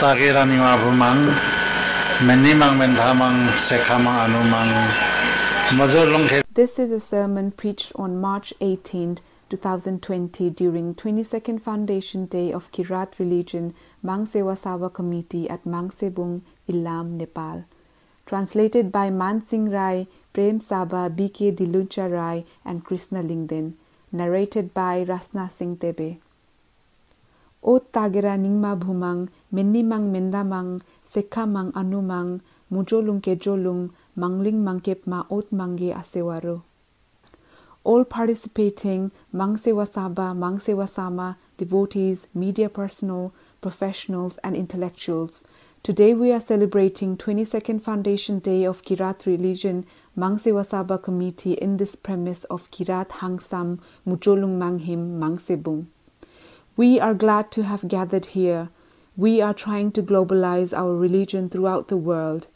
Tagirani Mabumang, Menimang Mendhamang, Sekamang Anumang, Mazolong. This is a sermon preached on March 18, 2020 during 22nd Foundation Day of Kirat Religion Mangsewung Committee at Mangsebung, Ilam, Nepal. Translated by Mansingh Rai, Prem Saba, B.K. Diluncha Rai and Krishna Lingden. Narrated by Rasna Singh Tebe. O Tagera Ningma Bhumang, Menimang Mendamang, Sekamang Anumang, Mujolung Kejolung, Mangling Mangkep Ma Ot Mange Asewaro. All participating Mangsewasama devotees, media personnel, professionals and intellectuals. Today we are celebrating 22nd Foundation Day of Kirat Religion Mangsewung Committee in this premise of Kirat Hangsam Mujolung Manghim Mangsebung. We are glad to have gathered here. We are trying to globalize our religion throughout the world.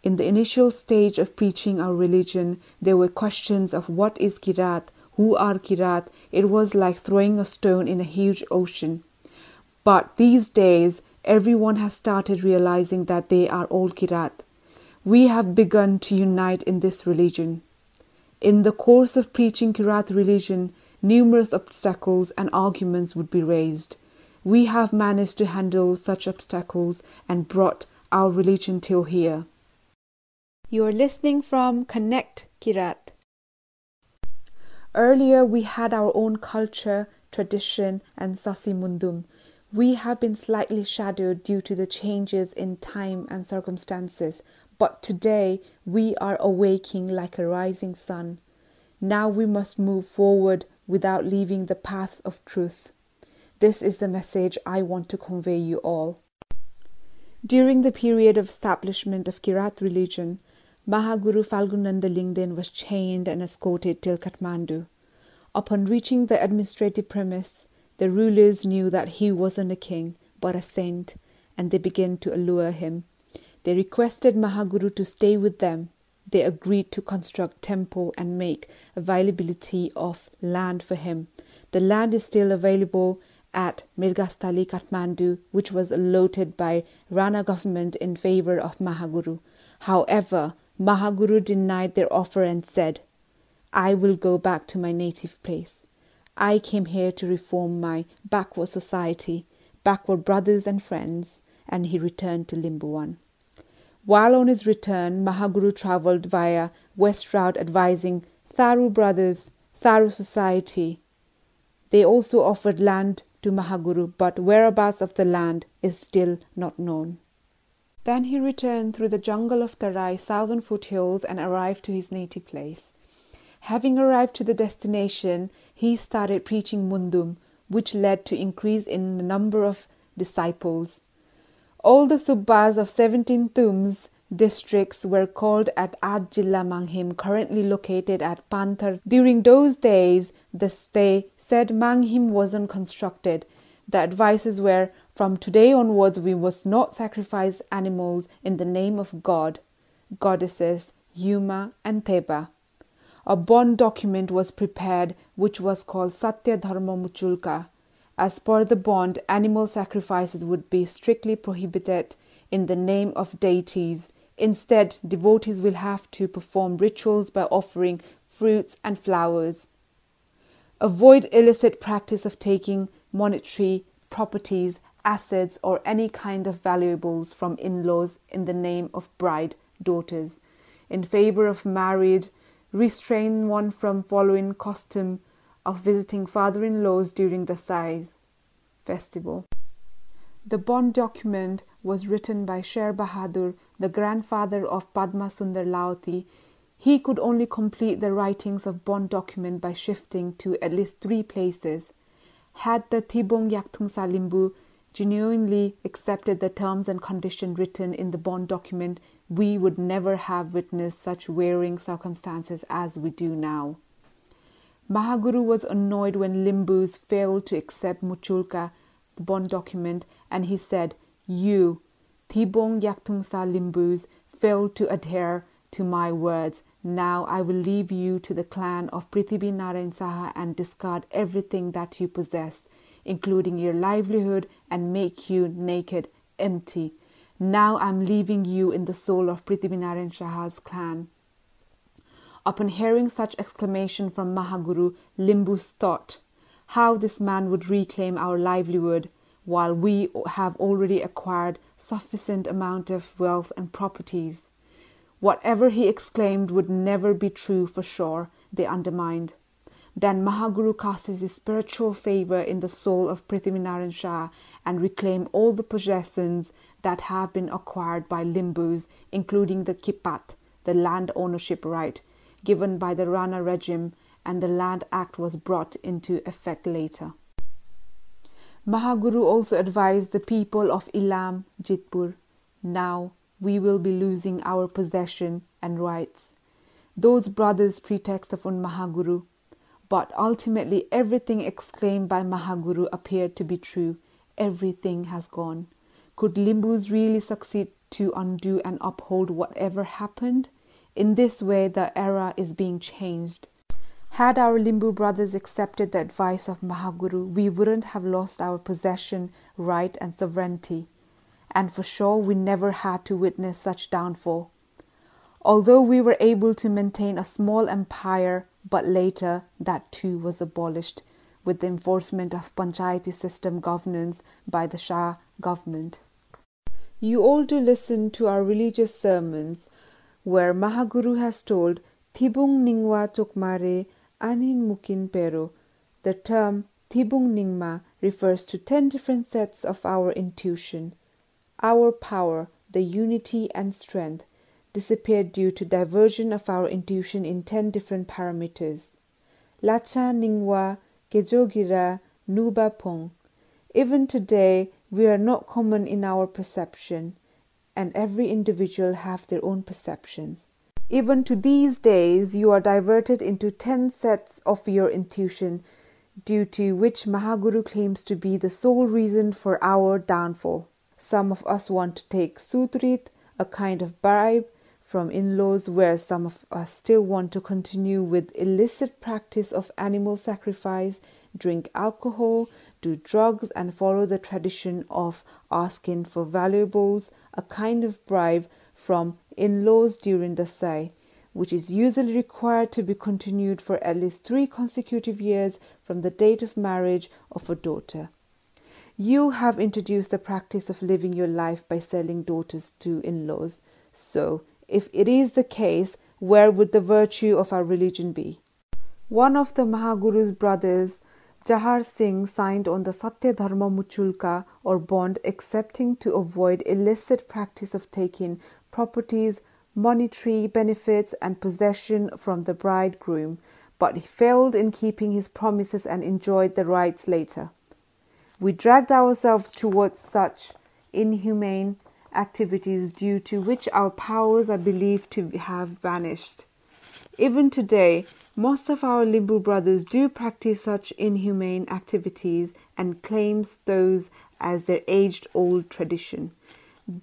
In the initial stage of preaching our religion, there were questions of what is Kirat, who are Kirat. It was like throwing a stone in a huge ocean. But these days, everyone has started realizing that they are all Kirat. We have begun to unite in this religion. In the course of preaching Kirat religion, numerous obstacles and arguments would be raised. We have managed to handle such obstacles and brought our religion till here. You are listening from Connect Kirat. Earlier we had our own culture, tradition and Sasi Mundum. We have been slightly shadowed due to the changes in time and circumstances, but today we are awaking like a rising sun. Now we must move forward without leaving the path of truth. This is the message I want to convey you all. During the period of establishment of Kirat religion, Mahaguru Falgunanda Lingden was chained and escorted till Kathmandu. Upon reaching the administrative premise, the rulers knew that he wasn't a king, but a saint, and they began to allure him. They requested Mahaguru to stay with them. They agreed to construct temple and make availability of land for him. The land is still available at Mirgastali, Kathmandu, which was allotted by Rana government in favor of Mahaguru. However, Mahaguru denied their offer and said, "I will go back to my native place. I came here to reform my backward society, backward brothers and friends," and he returned to Limbuwan. While on his return, Mahaguru travelled via west route advising Tharu brothers, Tharu society. They also offered land to Mahaguru, but whereabouts of the land is still not known. Then he returned through the jungle of Tarai southern foothills and arrived to his native place. Having arrived to the destination, he started preaching Mundum, which led to increase in the number of disciples. All the subbas of 17 Tums districts were called at Ad Jilla Manghim, currently located at Panther. During those days, they said Manghim wasn't constructed. The advices were, from today onwards we must not sacrifice animals in the name of God, goddesses, Yuma and Theba. A bond document was prepared which was called Satya Dharma Muchulka. As per the bond, animal sacrifices would be strictly prohibited in the name of deities. Instead, devotees will have to perform rituals by offering fruits and flowers. Avoid illicit practice of taking monetary properties, assets or any kind of valuables from in-laws in the name of bride daughters. In favor of marriage, restrain one from following custom of visiting father-in-laws during the Sai festival. The bond document was written by Sher Bahadur, the grandfather of Padma Sundar Laoti. He could only complete the writings of bond document by shifting to at least 3 places. Had the Thibong Yaktung Salimbu genuinely accepted the terms and conditions written in the bond document, we would never have witnessed such wearing circumstances as we do now. Mahaguru was annoyed when Limbus failed to accept Muchulka, the bond document, and he said, "You, Thibong Yaktungsa Limbus, failed to adhere to my words. Now I will leave you to the clan of Prithibi Narayan Saha and discard everything that you possess, including your livelihood, and make you naked empty. Now I'm leaving you in the soul of Prithvinarayan Shaha's clan." Upon hearing such exclamation from Mahaguru, Limbus thought how this man would reclaim our livelihood while we have already acquired sufficient amount of wealth and properties. Whatever he exclaimed would never be true for sure, they undermined. Then Mahaguru cast his spiritual favour in the soul of Prithvinarayan Shah and reclaimed all the possessions that have been acquired by Limbus, including the Kipat, the land ownership right, given by the Rana regime, and the Land Act was brought into effect later. Mahaguru also advised the people of Ilam, Jitpur, "Now we will be losing our possession and rights." Those brothers pretext upon Mahaguru, but ultimately everything exclaimed by Mahaguru appeared to be true. Everything has gone. Could Limbus really succeed to undo and uphold whatever happened? In this way, the era is being changed. Had our Limbu brothers accepted the advice of Mahaguru, we wouldn't have lost our possession, right and sovereignty. And for sure, we never had to witness such downfall. Although we were able to maintain a small empire, but later that too was abolished with the enforcement of Panchayati system governance by the Shah government. You all do listen to our religious sermons, where Mahaguru has told Thibung Ningwa Tokmare Anin Mukin Pero. The term Thibung Ningma refers to 10 different sets of our intuition. Our power, the unity and strength, disappeared due to diversion of our intuition in 10 different parameters. Lacha Ningwa Gejogira Nuba Pong. Even today, we are not common in our perception, and every individual have their own perceptions. Even to these days, you are diverted into 10 sets of your intuition, due to which Mahaguru claims to be the sole reason for our downfall. Some of us want to take sutrit, a kind of bribe, from in-laws, where some of us still want to continue with illicit practice of animal sacrifice, drink alcohol, do drugs, and follow the tradition of asking for valuables, a kind of bribe from in-laws during the sai, which is usually required to be continued for at least 3 consecutive years from the date of marriage of a daughter. You have introduced the practice of living your life by selling daughters to in-laws. So, if it is the case, where would the virtue of our religion be? One of the Mahaguru's brothers, Jahar Singh, signed on the Satya Dharma Muchulka or bond, accepting to avoid illicit practice of taking properties, monetary benefits and possession from the bridegroom, but he failed in keeping his promises and enjoyed the rights later. We dragged ourselves towards such inhumane activities due to which our powers are believed to have vanished. Even today, most of our Limbu brothers do practice such inhumane activities and claims those as their age-old tradition.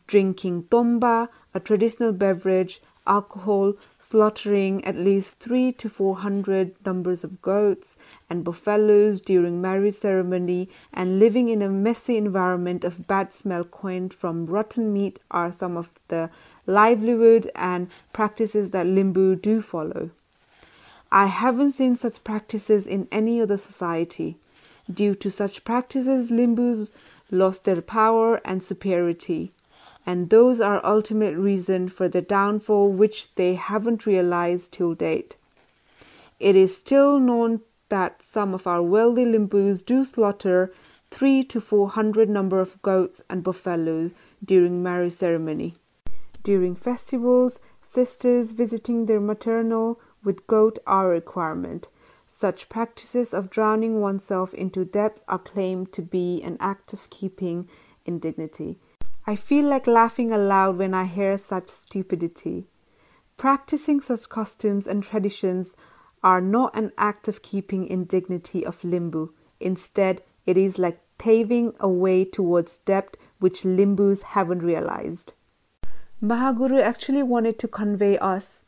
Drinking tomba, a traditional beverage, alcohol, slaughtering at least 300 to 400 numbers of goats and buffaloes during marriage ceremony, and living in a messy environment of bad smell coined from rotten meat are some of the livelihood and practices that Limbu do follow. I haven't seen such practices in any other society. Due to such practices, Limbus lost their power and superiority, and those are ultimate reason for the downfall which they haven't realized till date. It is still known that some of our wealthy Limbus do slaughter 300 to 400 number of goats and buffaloes during marriage ceremony. During festivals, sisters visiting their maternal with goat are a requirement. Such practices of drowning oneself into depths are claimed to be an act of keeping in dignity. I feel like laughing aloud when I hear such stupidity. Practicing such customs and traditions are not an act of keeping in dignity of Limbu. Instead, it is like paving a way towards depth which Limbus haven't realized. Mahaguru actually wanted to convey us,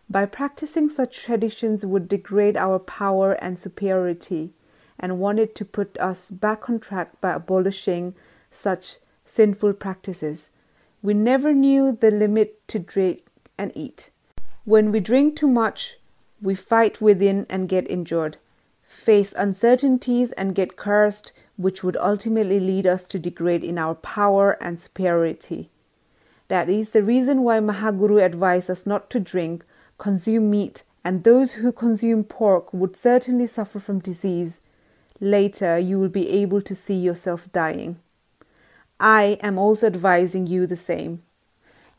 by practicing such traditions would degrade our power and superiority, and wanted to put us back on track by abolishing such sinful practices. We never knew the limit to drink and eat. When we drink too much, we fight within and get injured, face uncertainties and get cursed, which would ultimately lead us to degrade in our power and superiority. That is the reason why Mahaguru advised us not to drink, consume meat, and those who consume pork would certainly suffer from disease. Later, you will be able to see yourself dying. I am also advising you the same.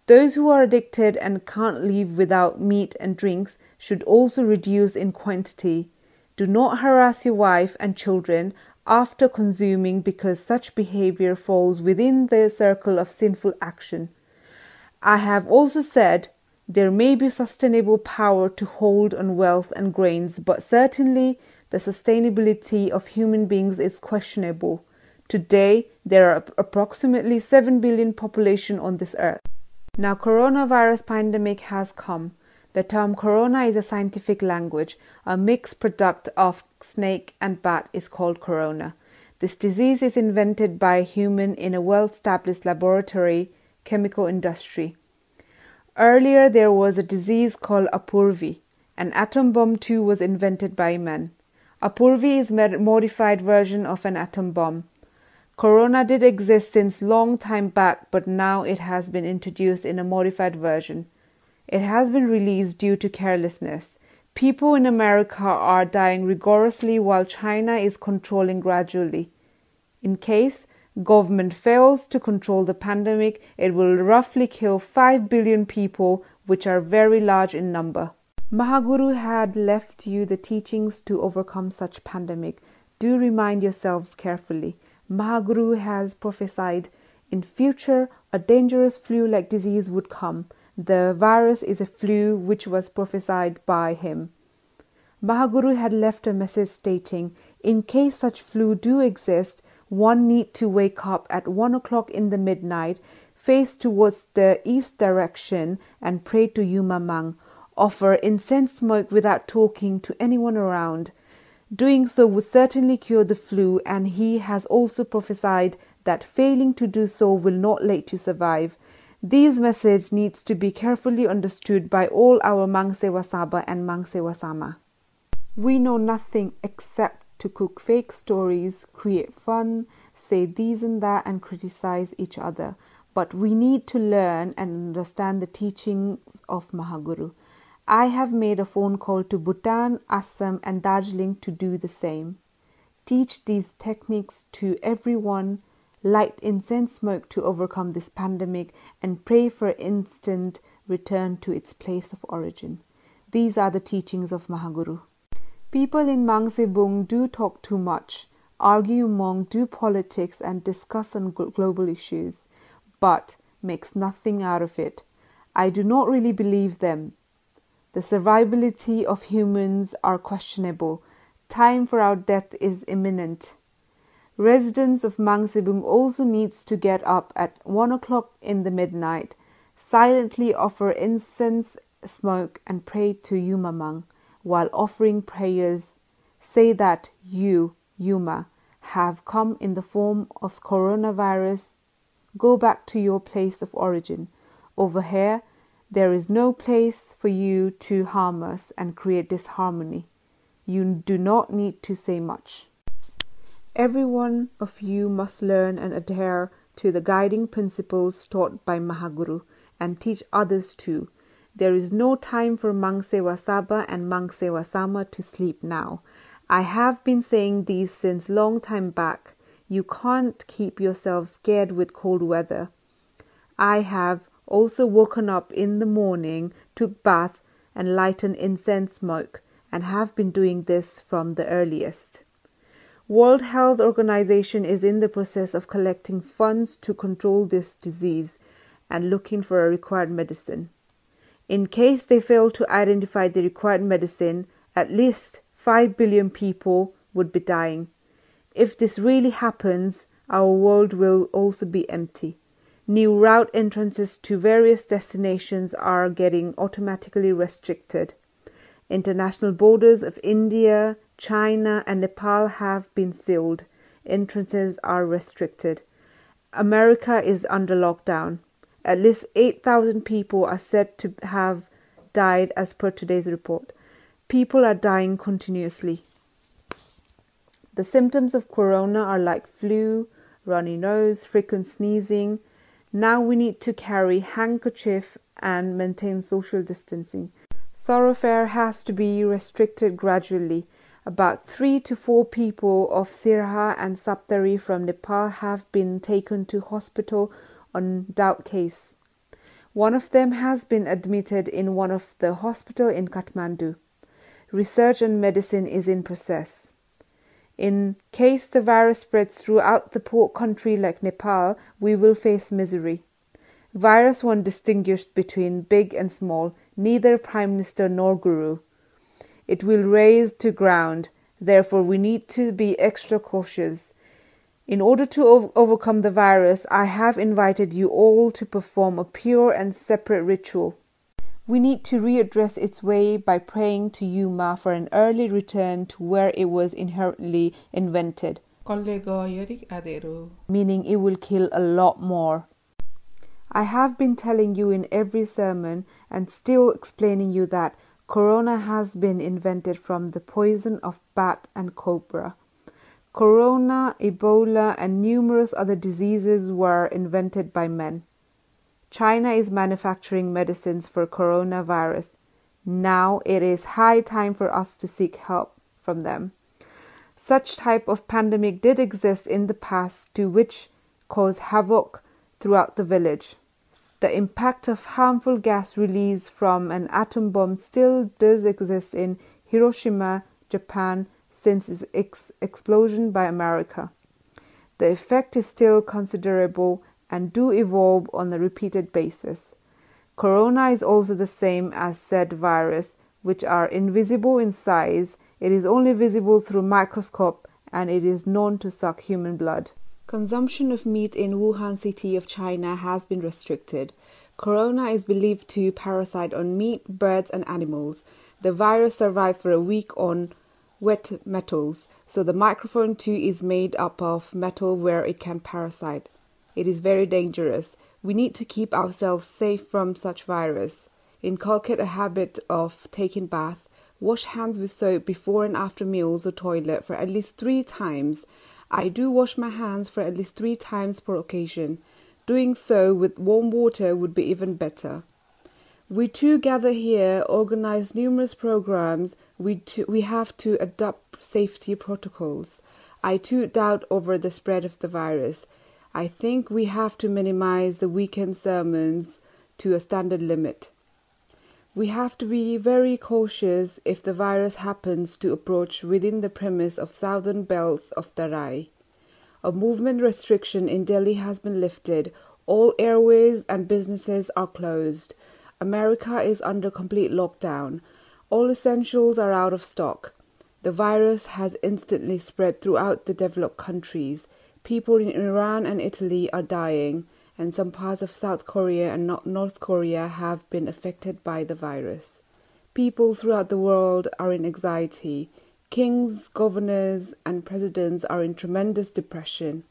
Those who are addicted and can't live without meat and drinks should also reduce in quantity. Do not harass your wife and children after consuming, because such behavior falls within the circle of sinful action. I have also said there may be sustainable power to hold on wealth and grains, but certainly the sustainability of human beings is questionable. Today, there are approximately 7 billion population on this earth. Now, coronavirus pandemic has come. The term corona is a scientific language. A mixed product of snake and bat is called corona. This disease is invented by a human in a well-established laboratory chemical industry. Earlier, there was a disease called apurvi. An atom bomb too was invented by man. Apurvi is a modified version of an atom bomb. Corona did exist since long time back, but now it has been introduced in a modified version. It has been released due to carelessness. People in America are dying rigorously while China is controlling gradually. In case government fails to control the pandemic, it will roughly kill 5 billion people, which are very large in number. Mahaguru had left you the teachings to overcome such pandemic. Do remind yourselves carefully. Mahaguru has prophesied in future a dangerous flu-like disease would come. The virus is a flu which was prophesied by him. Mahaguru had left a message stating, in case such flu do exist, one need to wake up at 1 o'clock in the midnight, face towards the east direction and pray to Yumamang, offer incense smoke without talking to anyone around. Doing so would certainly cure the flu, and he has also prophesied that failing to do so will not let you survive. These message needs to be carefully understood by all our Mangsewasaba and Mangsewasama. We know nothing except to cook fake stories, create fun, say these and that and criticize each other. But we need to learn and understand the teachings of Mahaguru. I have made a phone call to Bhutan, Assam and Darjeeling to do the same. Teach these techniques to everyone, light incense smoke to overcome this pandemic, and pray for instant return to its place of origin. These are the teachings of Mahaguru. People in Mangsebung do talk too much, argue among, do politics and discuss on global issues, but makes nothing out of it. I do not really believe them. The survivability of humans are questionable. Time for our death is imminent. Residents of Mangsebung also needs to get up at 1 o'clock in the midnight, silently offer incense, smoke and pray to Yumamang. While offering prayers, say that you, Yuma, have come in the form of coronavirus. Go back to your place of origin. Over here, there is no place for you to harm us and create disharmony. You do not need to say much. Every one of you must learn and adhere to the guiding principles taught by Mahaguru and teach others too. There is no time for Mangsewasaba and Mangsewasama to sleep now. I have been saying these since long time back. You can't keep yourself scared with cold weather. I have also woken up in the morning, took bath and lightened incense smoke, and have been doing this from the earliest. World Health Organization is in the process of collecting funds to control this disease and looking for a required medicine. In case they fail to identify the required medicine, at least 5 billion people would be dying. If this really happens, our world will also be empty. New route entrances to various destinations are getting automatically restricted. International borders of India, China and Nepal have been sealed. Entrances are restricted. America is under lockdown. At least 8,000 people are said to have died as per today's report. People are dying continuously. The symptoms of corona are like flu, runny nose, frequent sneezing. Now we need to carry handkerchief and maintain social distancing. Thoroughfare has to be restricted gradually. About 3 to 4 people of Sirha and Saptari from Nepal have been taken to hospital on doubt case. One of them has been admitted in one of the hospital in Kathmandu. Research on medicine is in process. In case the virus spreads throughout the poor country like Nepal, we will face misery. Virus won't distinguish between big and small, neither Prime Minister nor Guru. It will raise to ground. Therefore, we need to be extra cautious. In order to overcome the virus, I have invited you all to perform a pure and separate ritual. We need to readdress its way by praying to Yuma for an early return to where it was inherently invented, meaning it will kill a lot more. I have been telling you in every sermon and still explaining you that corona has been invented from the poison of bat and cobra. Corona, Ebola, and numerous other diseases were invented by men. China is manufacturing medicines for coronavirus. Now it is high time for us to seek help from them. Such type of pandemic did exist in the past, to which caused havoc throughout the village. The impact of harmful gas released from an atom bomb still does exist in Hiroshima, Japan, since its explosion by America. The effect is still considerable and do evolve on a repeated basis. Corona is also the same as said virus, which are invisible in size. It is only visible through microscope and it is known to suck human blood. Consumption of meat in Wuhan city of China has been restricted. Corona is believed to parasite on meat, birds and animals. The virus survives for a week on wet metals, so the microphone too is made up of metal where it can parasite. It is very dangerous. We need to keep ourselves safe from such virus. Inculcate a habit of taking bath. Wash hands with soap before and after meals or toilet for at least 3 times. I do wash my hands for at least 3 times per occasion. Doing so with warm water would be even better. We too gather here, organize numerous programs. We have to adopt safety protocols. I too doubt over the spread of the virus. I think we have to minimize the weekend sermons to a standard limit. We have to be very cautious if the virus happens to approach within the premise of southern belts of Tarai. A movement restriction in Delhi has been lifted. All airways and businesses are closed. America is under complete lockdown. All essentials are out of stock. The virus has instantly spread throughout the developed countries. People in Iran and Italy are dying, and some parts of South Korea and North Korea have been affected by the virus. People throughout the world are in anxiety. Kings, governors, and presidents are in tremendous depression.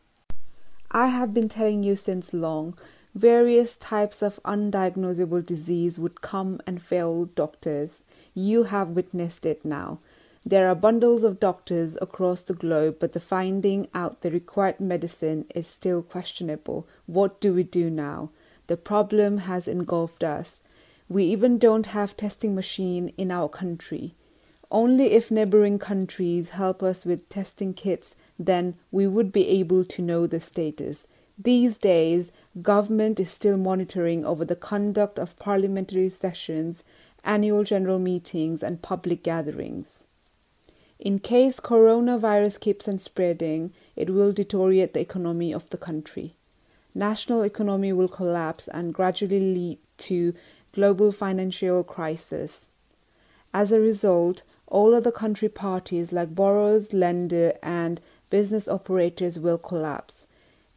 I have been telling you since long, various types of undiagnosable disease would come and fail doctors. You have witnessed it now. There are bundles of doctors across the globe, but the finding out the required medicine is still questionable. What do we do now? The problem has engulfed us. We even don't have testing machine in our country. Only if neighboring countries help us with testing kits, then we would be able to know the status. These days, government is still monitoring over the conduct of parliamentary sessions, annual general meetings and public gatherings. In case coronavirus keeps on spreading, it will deteriorate the economy of the country. National economy will collapse and gradually lead to global financial crisis. As a result, all other country parties like borrowers, lender and business operators will collapse.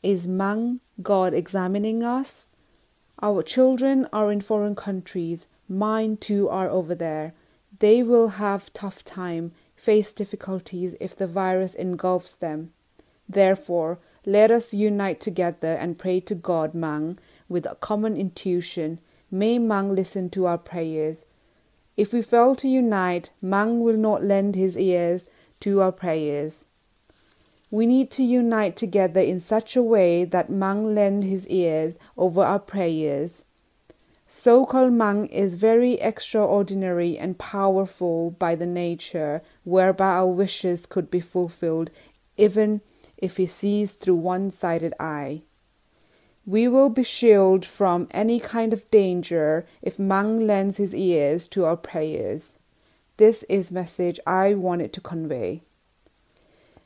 Is Mang, God, examining us? Our children are in foreign countries. Mine too are over there. They will have tough time, face difficulties if the virus engulfs them. Therefore, Let us unite together and pray to God, Mang, with a common intuition. May Mang listen to our prayers. If we fail to unite, Mang will not lend his ears to our prayers. We need to unite together in such a way that Mang lend his ears over our prayers. So-called Mang is very extraordinary and powerful by the nature, whereby our wishes could be fulfilled, even if he sees through one-sided eye. We will be shielded from any kind of danger if Mang lends his ears to our prayers. This is message I wanted to convey.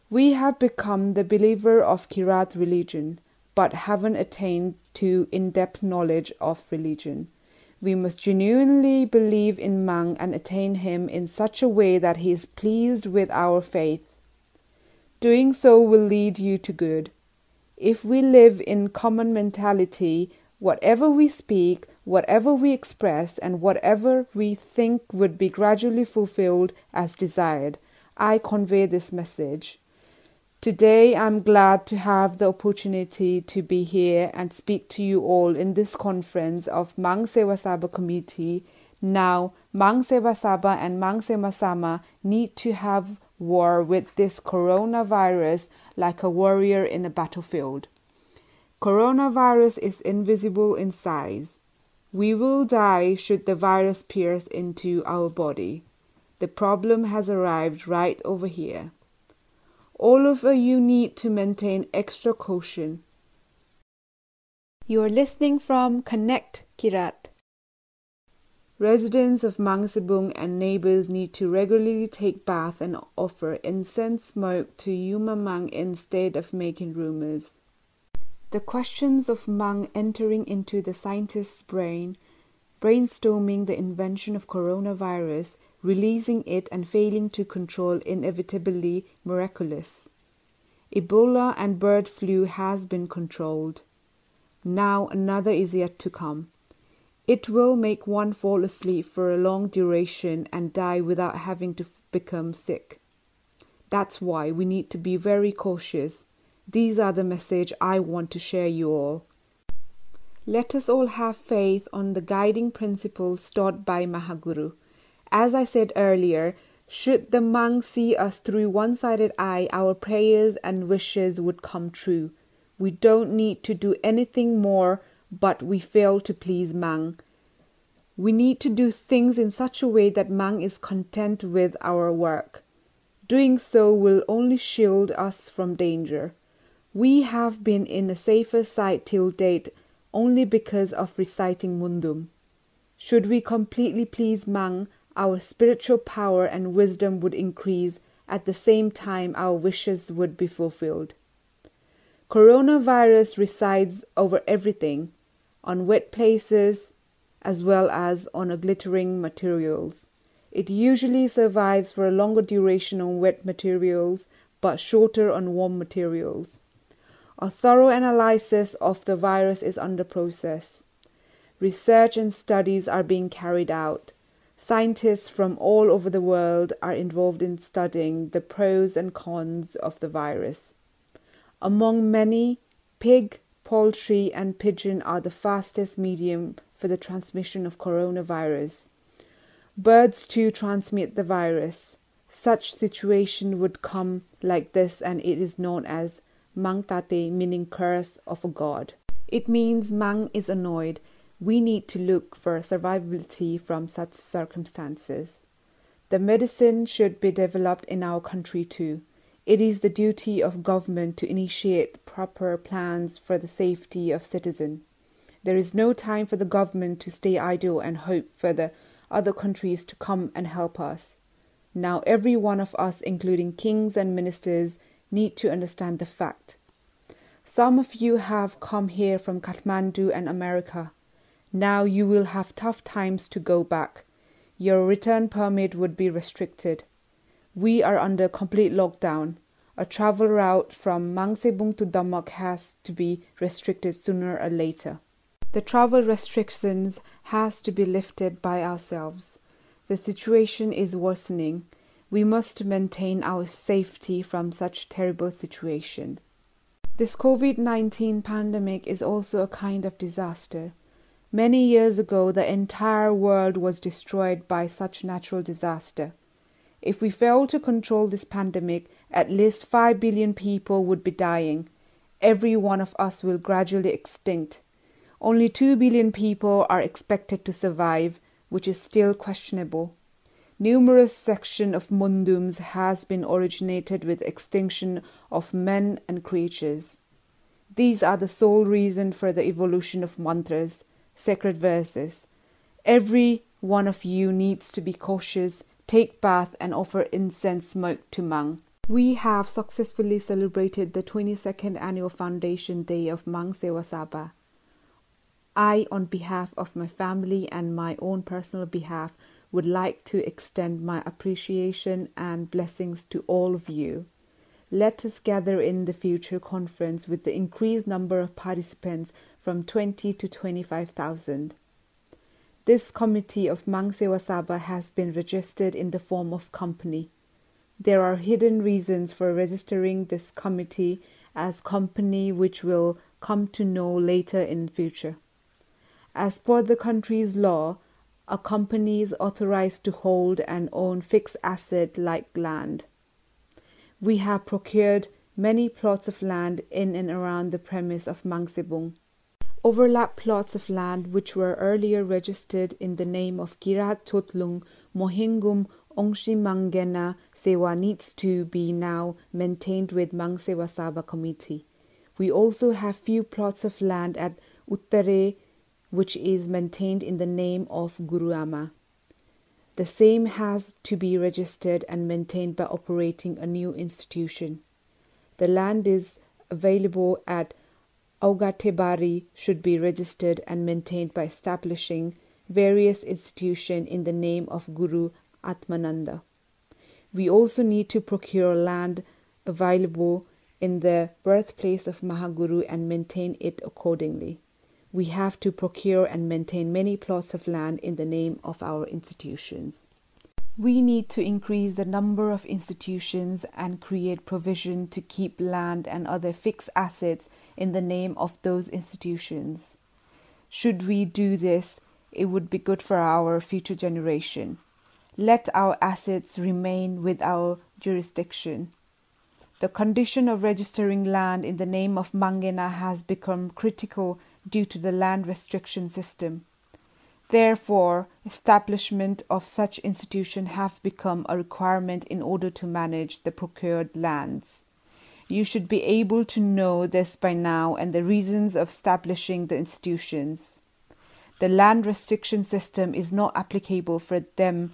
We have become the believer of Kirat religion, but haven't attained to in-depth knowledge of religion. We must genuinely believe in Mang and attain him in such a way that he is pleased with our faith. Doing so will lead you to good. If we live in common mentality, whatever we speak, whatever we express, and whatever we think would be gradually fulfilled as desired. I convey this message. Today, I'm glad to have the opportunity to be here and speak to you all in this conference of Mangsebung committee. Now, Mangsebung and Mangsebung need to have war with this coronavirus like a warrior in a battlefield. Coronavirus is invisible in size. We will die should the virus pierce into our body. The problem has arrived right over here. All of you need to maintain extra caution. You are listening from Connect Kirat. Residents of Mangsebung and neighbors need to regularly take bath and offer incense smoke to Yuma Mang instead of making rumors. The questions of Mang entering into the scientist's brain, brainstorming the invention of coronavirus, releasing it and failing to control inevitably miraculous. Ebola and bird flu has been controlled. Now another is yet to come. It will make one fall asleep for a long duration and die without having to become sick. That's why we need to be very cautious. These are the message I want to share you all. Let us all have faith on the guiding principles taught by Mahaguru. As I said earlier, should the Mang see us through one-sided eye, our prayers and wishes would come true. We don't need to do anything more, but we fail to please Mang. We need to do things in such a way that Mang is content with our work. Doing so will only shield us from danger. We have been in a safer side till date only because of reciting Mundum. Should we completely please Mang, our spiritual power and wisdom would increase. At the same time, our wishes would be fulfilled. Coronavirus resides over everything, on wet places as well as on glittering materials. It usually survives for a longer duration on wet materials, but shorter on warm materials. A thorough analysis of the virus is under process. Research and studies are being carried out. Scientists from all over the world are involved in studying the pros and cons of the virus. Among many, pig, poultry and pigeon are the fastest medium for the transmission of coronavirus. Birds too transmit the virus. Such situation would come like this, and it is known as Mang Tate, meaning curse of a god. It means Mang is annoyed. We need to look for survivability from such circumstances. The medicine should be developed in our country too. It is the duty of government to initiate proper plans for the safety of citizens. There is no time for the government to stay idle and hope for the other countries to come and help us. Now every one of us, including kings and ministers, need to understand the fact. Some of you have come here from Kathmandu and America. Now you will have tough times to go back. Your return permit would be restricted. We are under complete lockdown. A travel route from Mangsebung to Dhamak has to be restricted sooner or later. The travel restrictions has to be lifted by ourselves. The situation is worsening. We must maintain our safety from such terrible situations. This COVID-19 pandemic is also a kind of disaster. Many years ago, the entire world was destroyed by such natural disaster. If we fail to control this pandemic, at least 5 billion people would be dying. Every one of us will gradually extinct. Only 2 billion people are expected to survive, which is still questionable. Numerous sections of mundums has been originated with extinction of men and creatures. These are the sole reason for the evolution of mantras, sacred verses. Every one of you needs to be cautious, take bath and offer incense smoke to Mang. We have successfully celebrated the 22nd annual Foundation Day of Mangsebung. I, on behalf of my family and my own personal behalf, would like to extend my appreciation and blessings to all of you. Let us gather in the future conference with the increased number of participants from 20 to 25,000. This committee of Mangsebung has been registered in the form of company. There are hidden reasons for registering this committee as company which will come to know later in future. As per the country's law, a company is authorized to hold and own fixed asset like land. We have procured many plots of land in and around the premise of Mangsebung. Overlap plots of land which were earlier registered in the name of Kirat Totlung Mohingum Ongshimangena Sewa needs to be now maintained with Mangsebung committee. We also have few plots of land at Uttare which is maintained in the name of Guru Ama. The same has to be registered and maintained by operating a new institution. The land is available at Augatebari should be registered and maintained by establishing various institutions in the name of Guru Atmananda. We also need to procure land available in the birthplace of Mahaguru and maintain it accordingly. We have to procure and maintain many plots of land in the name of our institutions. We need to increase the number of institutions and create provision to keep land and other fixed assets in the name of those institutions. Should we do this, it would be good for our future generation. Let our assets remain with our jurisdiction. The condition of registering land in the name of Mangena has become critical due to the land restriction system. Therefore, establishment of such institution have become a requirement in order to manage the procured lands. You should be able to know this by now and the reasons of establishing the institutions. The land restriction system is not applicable for them,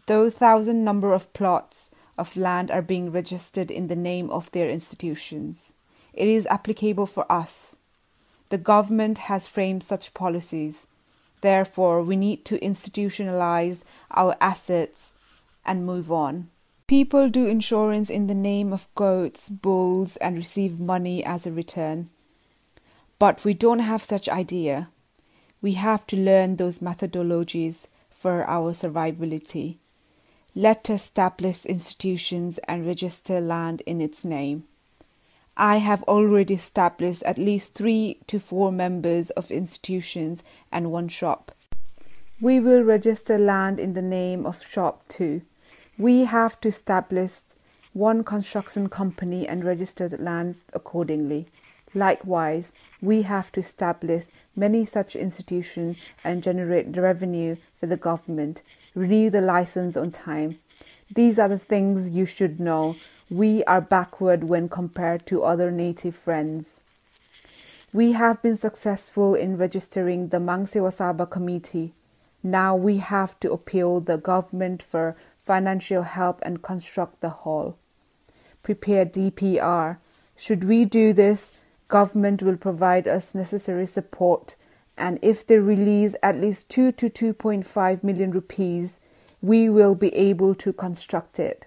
though 1,000 number of plots of land are being registered in the name of their institutions. It is applicable for us. The government has framed such policies. Therefore, we need to institutionalize our assets and move on. People do insurance in the name of goats, bulls, and receive money as a return. But we don't have such idea. We have to learn those methodologies for our survivability. Let us establish institutions and register land in its name. I have already established at least 3 to 4 members of institutions and 1 shop. We will register land in the name of shop too. We have to establish 1 construction company and register the land accordingly. Likewise, we have to establish many such institutions and generate revenue for the government, renew the license on time. These are the things you should know. We are backward when compared to other native friends. We have been successful in registering the Mangsebung committee. Now we have to appeal the government for financial help and construct the hall. Prepare DPR. Should we do this, government will provide us necessary support, and if they release at least 2 to 2.5 million rupees, we will be able to construct it.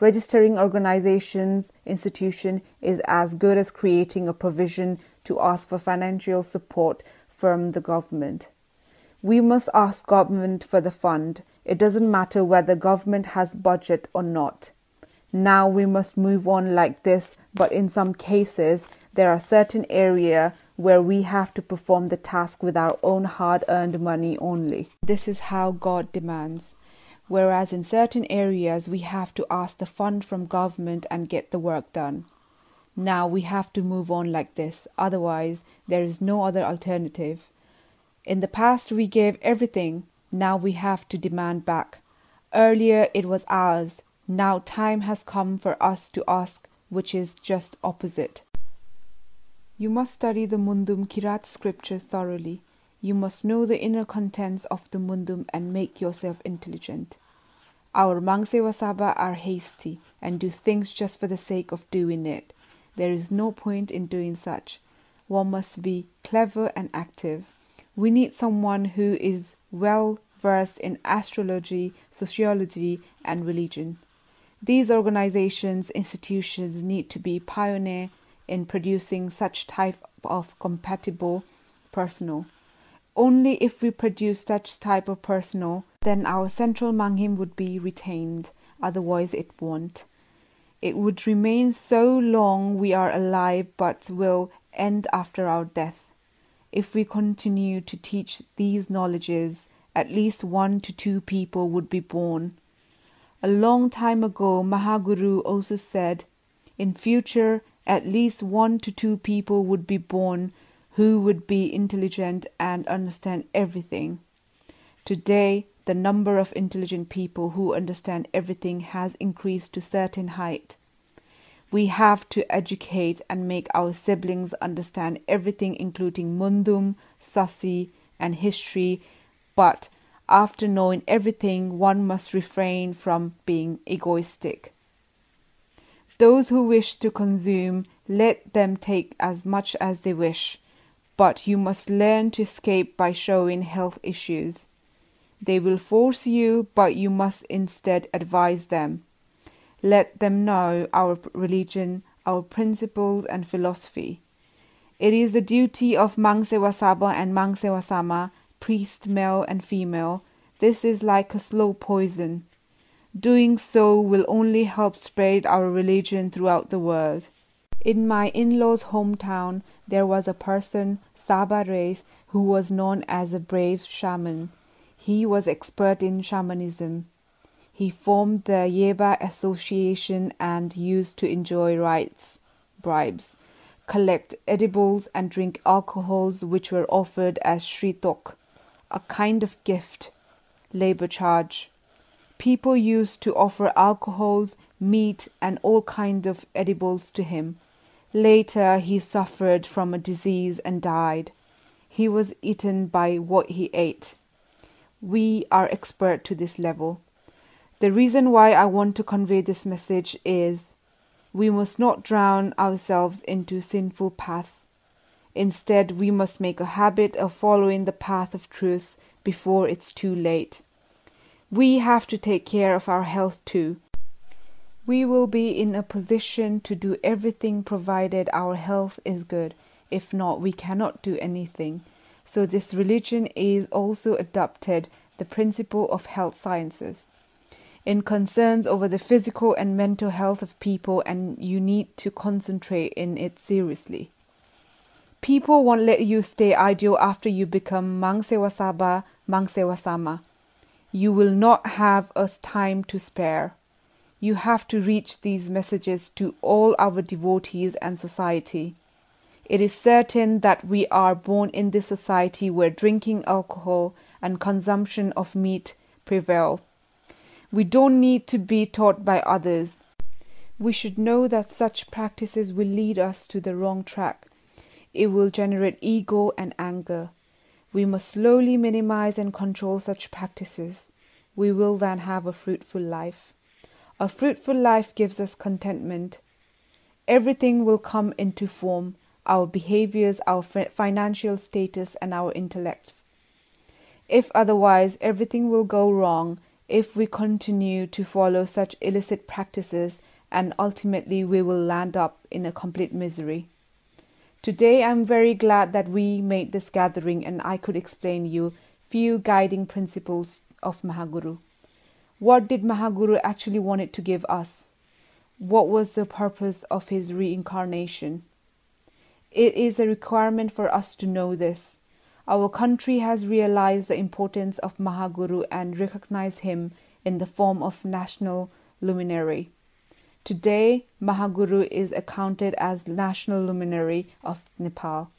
Registering organizations, institution is as good as creating a provision to ask for financial support from the government. We must ask government for the fund. It doesn't matter whether government has budget or not. Now we must move on like this, but in some cases, there are certain areas where we have to perform the task with our own hard-earned money only. This is how God demands. Whereas in certain areas, we have to ask the fund from government and get the work done. Now we have to move on like this, otherwise there is no other alternative. In the past we gave everything, now we have to demand back. Earlier it was ours, now time has come for us to ask, which is just opposite. You must study the Mundum Kirat scripture thoroughly. You must know the inner contents of the Mundum and make yourself intelligent. Our Mangsewasaba are hasty and do things just for the sake of doing it. There is no point in doing such. One must be clever and active. We need someone who is well versed in astrology, sociology, and religion. These organizations, institutions need to be pioneer in producing such type of compatible personnel. Only if we produce such type of personnel, then our central Manghim would be retained. Otherwise it won't. It would remain so long we are alive, but will end after our death. If we continue to teach these knowledges, at least 1 to 2 people would be born. A long time ago, Mahaguru also said, in future, at least 1 to 2 people would be born who would be intelligent and understand everything. Today, the number of intelligent people who understand everything has increased to a certain height. We have to educate and make our siblings understand everything, including Mundum, Sasi, and history, but after knowing everything, one must refrain from being egoistic. Those who wish to consume, let them take as much as they wish, but you must learn to escape by showing health issues. They will force you, but you must instead advise them. Let them know our religion, our principles and philosophy. It is the duty of Mangsewasaba and Mangsewasama, priest male and female. This is like a slow poison. Doing so will only help spread our religion throughout the world. In my in-laws' hometown, there was a person, Saba race, who was known as a brave shaman. He was expert in shamanism. He formed the Yeba Association and used to enjoy bribes, collect edibles and drink alcohols which were offered as shritok, a kind of gift, labor charge. People used to offer alcohols, meat and all kinds of edibles to him. Later he suffered from a disease and died. He was eaten by what he ate. We are expert to this level. The reason why I want to convey this message is we must not drown ourselves into sinful paths. Instead, we must make a habit of following the path of truth before it's too late. We have to take care of our health too. We will be in a position to do everything provided our health is good. If not, we cannot do anything. So this religion is also adopted the principle of health sciences. In concerns over the physical and mental health of people, and you need to concentrate in it seriously. People won't let you stay idle after you become Mangsewasaba, Mangsewasama. You will not have us time to spare. You have to reach these messages to all our devotees and society. It is certain that we are born in this society where drinking alcohol and consumption of meat prevail. We don't need to be taught by others. We should know that such practices will lead us to the wrong track. It will generate ego and anger. We must slowly minimize and control such practices. We will then have a fruitful life. A fruitful life gives us contentment. Everything will come into form, our behaviors, our financial status, and our intellects. If otherwise, everything will go wrong if we continue to follow such illicit practices, and ultimately we will land up in a complete misery. Today I'm very glad that we made this gathering and I could explain you few guiding principles of Mahaguru. What did Mahaguru actually wanted to give us? what was the purpose of his reincarnation. It is a requirement for us to know this. Our country has realized the importance of Mahaguru and recognized him in the form of national luminary. Today, Mahaguru is accounted as national luminary of Nepal.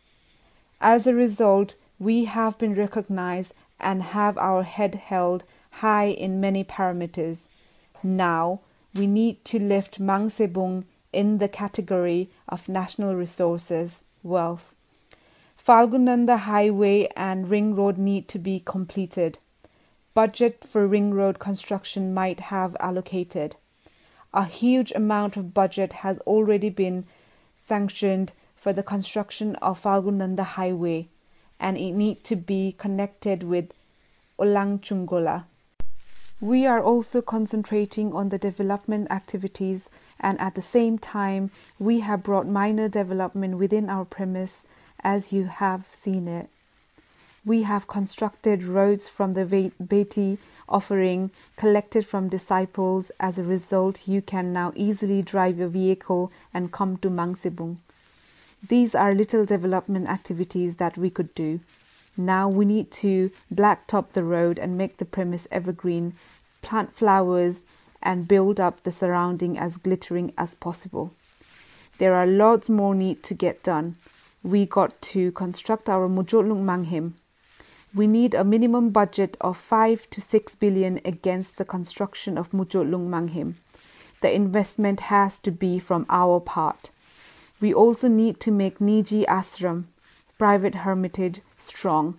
As a result, we have been recognized and have our head held high in many parameters. Now, we need to lift Mangsebung in the category of national resources, wealth. Falgunanda Highway and Ring Road need to be completed. Budget for Ring Road construction might have allocated. A huge amount of budget has already been sanctioned for the construction of Falgunanda Highway, and it needs to be connected with Olangchungola. We are also concentrating on the development activities, and at the same time, we have brought minor development within our premise, as you have seen it. We have constructed roads from the Beti offering collected from disciples. As a result, you can now easily drive your vehicle and come to Mangsebung. These are little development activities that we could do. Now we need to blacktop the road and make the premise evergreen, plant flowers and build up the surrounding as glittering as possible. There are lots more need to get done. We got to construct our Mujotlung Manghim. We need a minimum budget of 5 to 6 billion against the construction of Mujotlung Manghim. The investment has to be from our part. We also need to make Niji Ashram, private hermitage, strong.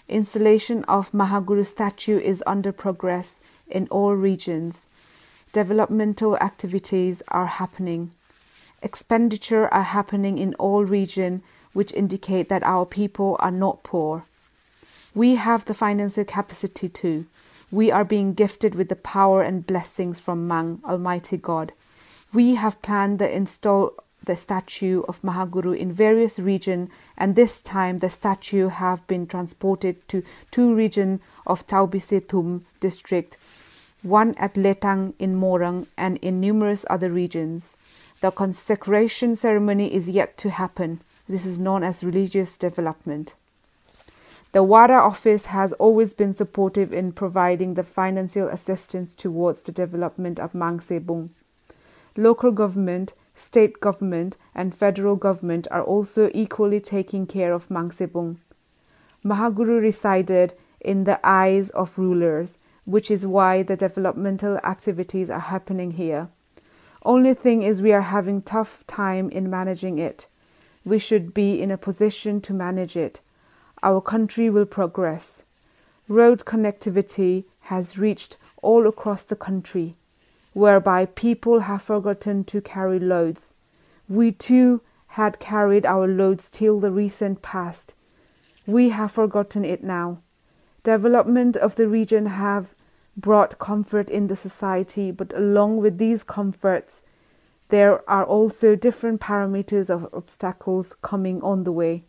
Installation of Mahaguru statue is under progress in all regions. Developmental activities are happening. Expenditure are happening in all regions, which indicate that our people are not poor. We have the financial capacity too. We are being gifted with the power and blessings from Mang, Almighty God. We have planned to install the statue of Mahaguru in various regions, and this time the statue have been transported to 2 regions of Taubisetum district, one at Letang in Morang and in numerous other regions. The consecration ceremony is yet to happen. This is known as religious development. The WADA office has always been supportive in providing the financial assistance towards the development of Mangsebung. Local government, state government and federal government are also equally taking care of Mangsebung. Mahaguru resided in the eyes of rulers, which is why the developmental activities are happening here. Only thing is we are having tough time in managing it. We should be in a position to manage it. Our country will progress. Road connectivity has reached all across the country, whereby people have forgotten to carry loads. We too had carried our loads till the recent past. We have forgotten it now. Development of the region have brought comfort in the society, but along with these comforts, there are also different parameters of obstacles coming on the way,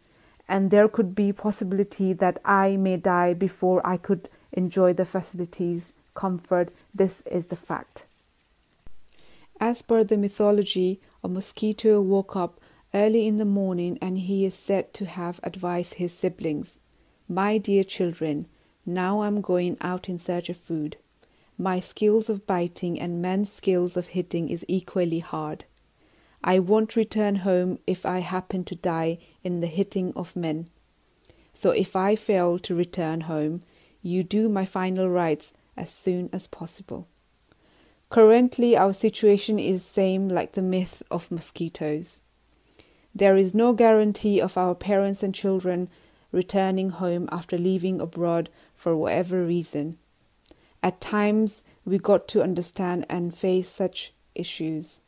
and there could be possibility that I may die before I could enjoy the facilities, comfort. This is the fact. As per the mythology, a mosquito woke up early in the morning and he is said to have advised his siblings, "My dear children, now I'm going out in search of food. My skills of biting and men's skills of hitting is equally hard. I won't return home if I happen to die in the hitting of men. So if I fail to return home, you do my final rites as soon as possible." Currently, our situation is same like the myth of mosquitoes. There is no guarantee of our parents and children returning home after leaving abroad for whatever reason. At times, we got to understand and face such issues.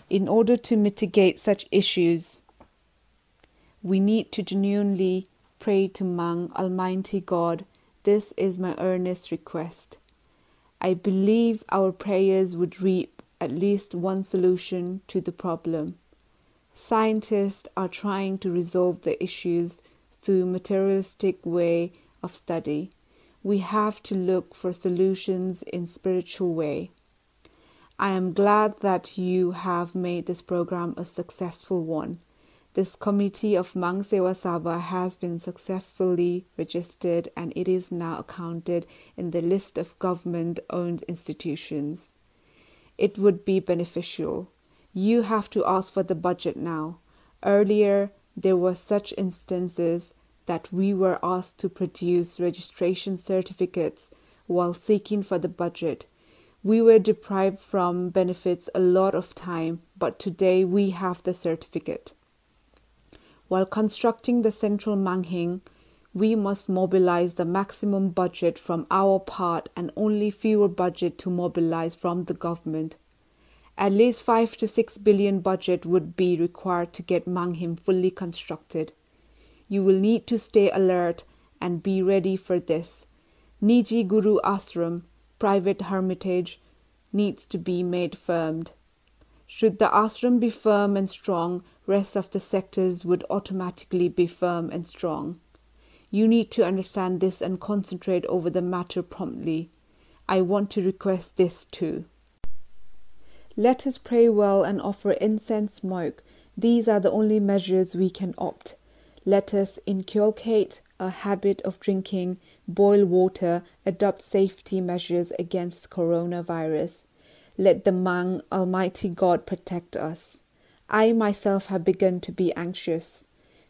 In order to mitigate such issues, we need to genuinely pray to Mang, Almighty God. This is my earnest request. I believe our prayers would reap at least one solution to the problem. Scientists are trying to resolve the issues through materialistic way of study. We have to look for solutions in spiritual way. I am glad that you have made this program a successful one. This committee of Mangsewa Sabha has been successfully registered and it is now accounted in the list of government-owned institutions. It would be beneficial. You have to ask for the budget now. Earlier, there were such instances that we were asked to produce registration certificates while seeking for the budget. We were deprived from benefits a lot of time, but today we have the certificate. While constructing the central Manghing, we must mobilize the maximum budget from our part and only fewer budget to mobilize from the government. At least 5 to 6 billion budget would be required to get Manghim fully constructed. You will need to stay alert and be ready for this. Niji Guru Ashram, private hermitage, needs to be made firm. Should the ashram be firm and strong, rest of the sectors would automatically be firm and strong. You need to understand this and concentrate over the matter promptly. I want to request this too. Let us pray well and offer incense smoke. These are the only measures we can opt. Let us inculcate a habit of drinking boiled water, adopt safety measures against coronavirus. Let the Mang Almighty God protect us. I myself have begun to be anxious.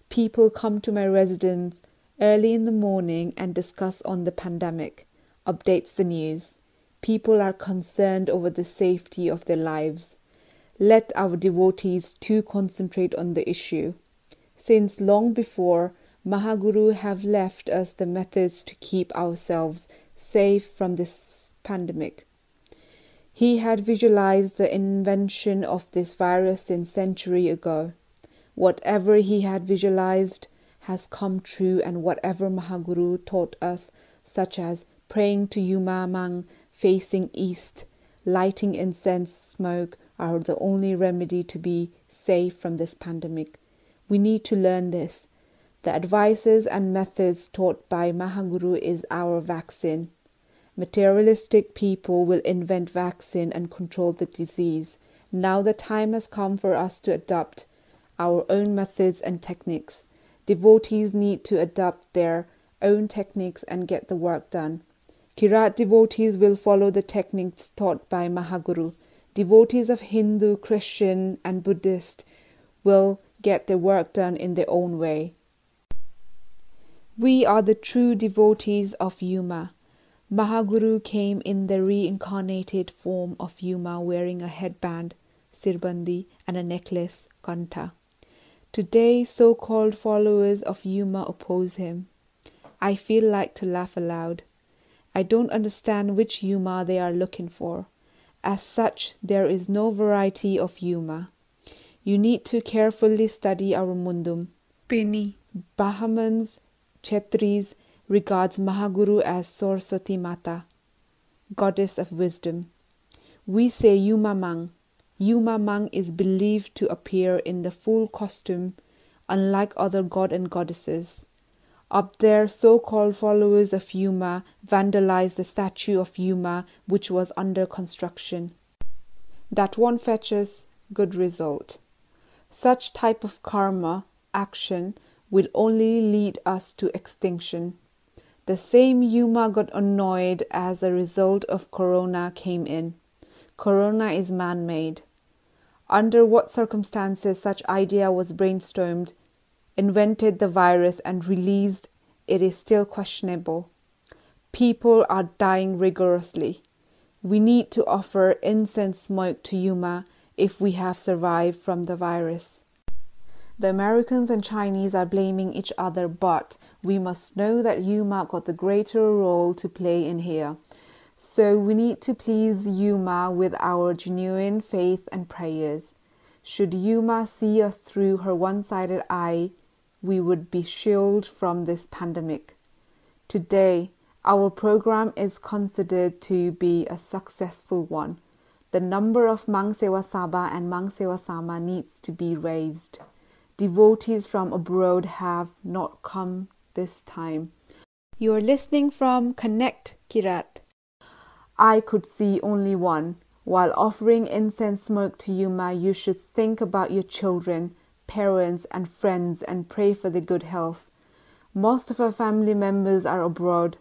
People come to my residence early in the morning and discuss on the pandemic, updates the news. People are concerned over the safety of their lives. Let our devotees too concentrate on the issue. Since long before, Mahaguru have left us the methods to keep ourselves safe from this pandemic. He had visualized the invention of this virus since century ago. Whatever he had visualized has come true, and whatever Mahaguru taught us, such as praying to Yuma Mang facing east, lighting incense smoke, are the only remedy to be safe from this pandemic. We need to learn this. The advices and methods taught by Mahaguru is our vaccine. Materialistic people will invent vaccine and control the disease. Now the time has come for us to adopt our own methods and techniques. Devotees need to adopt their own techniques and get the work done. Kirat devotees will follow the techniques taught by Mahaguru. Devotees of Hindu, Christian and Buddhist will get their work done in their own way. We are the true devotees of Yuma. Mahaguru came in the reincarnated form of Yuma wearing a headband, sirbandi, and a necklace, kanta. Today, so-called followers of Yuma oppose him. I feel like to laugh aloud. I don't understand which Yuma they are looking for. As such, there is no variety of Yuma. You need to carefully study our mundum. Penny. Brahmins, Kshetris regards Mahaguru as Saraswati Mata, goddess of wisdom. We say Yuma Mang. Yuma Mang is believed to appear in the full costume, unlike other god and goddesses. Up there, so-called followers of Yuma vandalized the statue of Yuma, which was under construction. That one fetches good result. Such type of karma, action, will only lead us to extinction. The same Yuma got annoyed as a result of Corona came in. Corona is man-made. Under what circumstances such idea was brainstormed, invented the virus and released, it is still questionable. People are dying rigorously. We need to offer incense smoke to Yuma if we have survived from the virus. The Americans and Chinese are blaming each other, but we must know that Yuma got the greater role to play in here. So we need to please Yuma with our genuine faith and prayers. Should Yuma see us through her one-sided eye, we would be shielded from this pandemic. Today, our program is considered to be a successful one. The number of Mangsewa Sabha and Mangsewa Sama needs to be raised. Devotees from abroad have not come this time. You are listening from Connect, Kirat. I could see only one. While offering incense smoke to Yuma, you should think about your children, parents, and friends and pray for their good health. Most of our family members are abroad.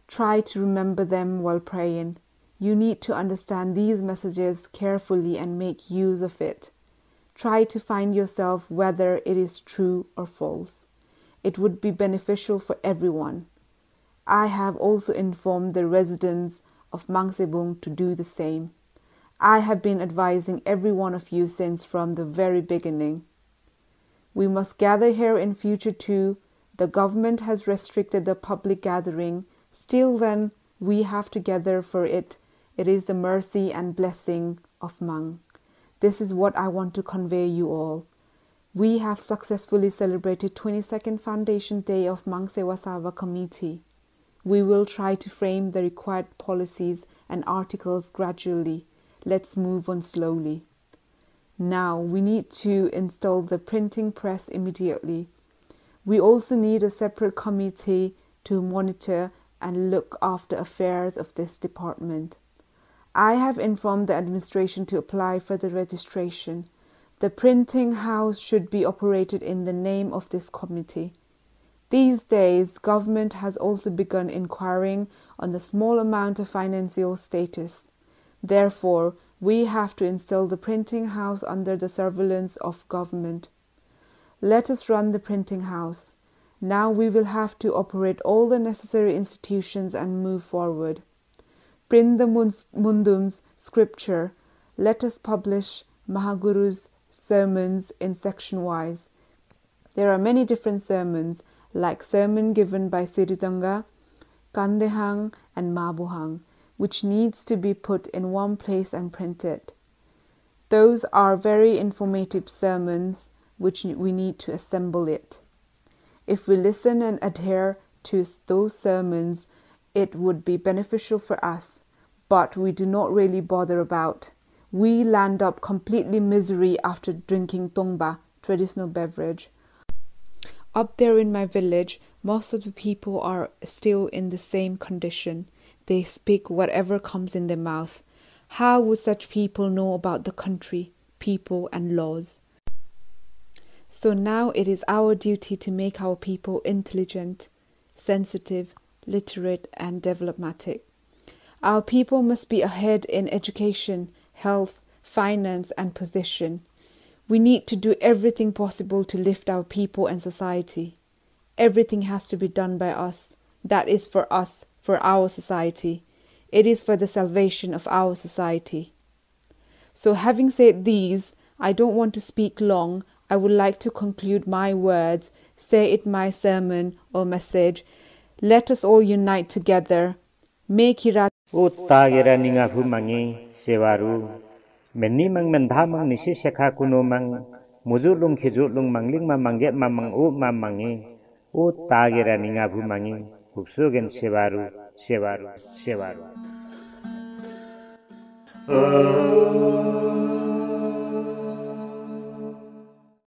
Try to remember them while praying. You need to understand these messages carefully and make use of it. Try to find yourself whether it is true or false. It would be beneficial for everyone. I have also informed the residents of Mangsebung to do the same. I have been advising every one of you since from the very beginning. We must gather here in future too. The government has restricted the public gathering. Still then, we have to gather for it. It is the mercy and blessing of Mang. This is what I want to convey you all. We have successfully celebrated 22nd Foundation Day of Mang Sewa Sava Committee. We will try to frame the required policies and articles gradually. Let's move on slowly. Now we need to install the printing press immediately. We also need a separate committee to monitor and look after affairs of this department. I have informed the administration to apply for the registration. The printing house should be operated in the name of this committee. These days, government has also begun inquiring on the small amount of financial status. Therefore, we have to install the printing house under the surveillance of government. Let us run the printing house. Now we will have to operate all the necessary institutions and move forward. Print the Mundum's scripture. Let us publish Mahaguru's sermons in section-wise. There are many different sermons, like sermon given by Sirijanga, Kandehang and Mabuhang, which needs to be put in one place and printed. Those are very informative sermons which we need to assemble it. If we listen and adhere to those sermons, it would be beneficial for us, but we do not really bother about. We land up completely misery after drinking tongba, traditional beverage. Up there in my village, most of the people are still in the same condition. They speak whatever comes in their mouth. How would such people know about the country, people, and laws? So now it is our duty to make our people intelligent, sensitive, literate, and developmatic. Our people must be ahead in education, health, finance, and position. We need to do everything possible to lift our people and society. Everything has to be done by us. That is for us, for our society. It is for the salvation of our society. So having said these, I don't want to speak long. I would like to conclude my words, say it my sermon or message. Let us all unite together. Make hirat Uttagira ninga humangi sewaru. Meni mang mendhamang nisi sekha kuno mang muzulung khizulung mangling ma mangget ma mang u ma mangi. Uttagira ninga humangi hupsugen sewaru sewaru sewaru.